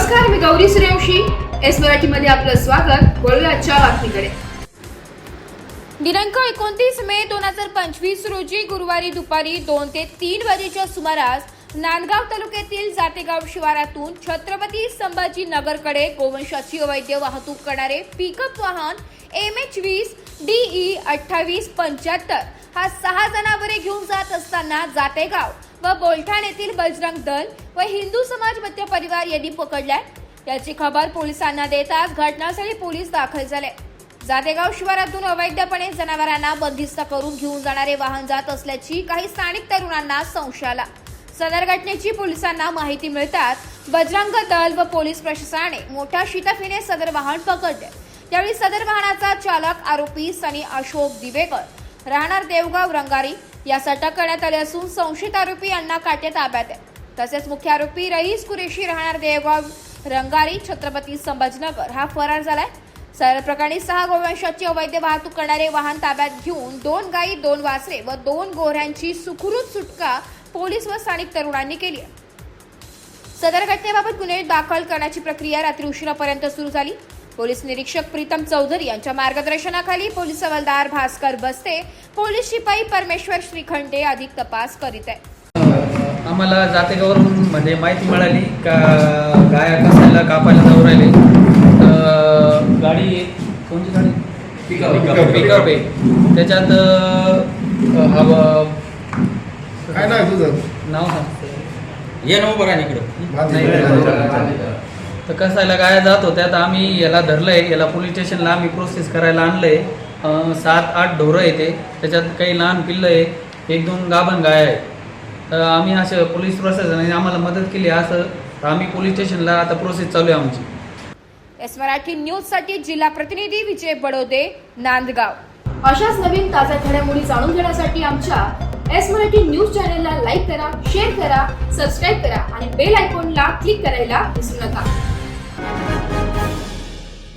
नमस्कार, मी गौरी सूर्यवंशी. एस मराठीमध्ये आपलं स्वागत. वळूया आजच्या बातमीकडे. दिनांक 29 मे 2025 रोजी गुरुवारी दुपारी 2 ते 3 वाजेच्या सुमारास नांदगाव तालुक्यातील जातेगाव शिवारातून छत्रपती संभाजी नगरकडे गोवंशाची अवैध वाहतूक करणारे पिकअप वाहन MH20 DE 2875 हा 6 जनावरे घेऊन जात असताना जातेगाव व बोलठाण येथील बजरंग दल व हिंदू समाज मध्य परिवार यांनी पकडलाय. याची खबर पोलिसांना देताच घटनास्थळी पोलीस दाखल झाले. जातेगाव शिवारातून अवैधपणे जनावरांना बंदिस्त करून घेऊन जाणारे वाहन जात असल्याची काही स्थानिक तरुणांना संशय आला. सदर घटनेची पोलिसांना माहिती मिळताच बजरंग दल व पोलीस प्रशासनाने मोठ्या शिताफीने सदर वाहन पकडले. त्यावेळी सदर वाहनाचा चालक आरोपी सनी अशोक दिवेकर राहणार देवगाव रंगारी यास अटक करण्यात आली असून संशयित आरोपी अण्णा काटे ताब्यात आहे. तसेच मुख्य आरोपी रईस कुरेशी राहणार देवगाव रंगारी छत्रपती संभाजीनगर हा फरार झालाय. सदर प्रकरणी 6 गोवंशाची अवैध वाहतूक करणारे वाहन ताब्यात घेऊन 2 गायी 2 वासरे व 2 गोऱ्यांची सुखरूप सुटका पोलीस व स्थानिक तरुणांनी केली. सदर घटनेबाबत गुन्हे दाखल करण्याची प्रक्रिया रात्री उशिरापर्यंत सुरू झाली. पोलीस निरीक्षक प्रीतम चौधरी यांच्या मार्गदर्शनाखाली पोलीस हवालदार भास्कर बस्ते, पोलीस शिपाई परमेश्वर श्रीखंडे अधिक तपास करीत आहे. आम्हाला जातेगावरून मध्ये माहिती मिळाली का गाया कसायला कापायला जाऊ राहिले. गाडी कोणती गाडी पिकअप आहे. त्याच्यात काय नाव तुझं? नाव सांग ये नंबर आहे इकडं. तर कसायला गाया जात होत्या. तर आम्ही याला धरलंय. याला पोलीस स्टेशनला आम्ही प्रोसेस करायला आणलंय. 7-8 ढोरं आहे ते. त्याच्यात काही लहान पिल्लं आहे, 1-2 गाभण गाय आहे. तर आम्ही असं पोलीस प्रशासनाने आम्हाला मदत केली. असं आम्ही पोलीस स्टेशनला आता प्रोसेस चालू आहे आमची. एस मराठी न्यूज साठी जिल्हा प्रतिनिधी विजय बडोदे, नांदगाव. अशाच नवीन ताज्या घडामोडी जाणून घेण्यासाठी आमच्या एस मराठी न्यूज चॅनलला लाईक करा, शेअर करा, सबस्क्राईब करा आणि बेल आयकॉनला क्लिक करायला विसरू नका.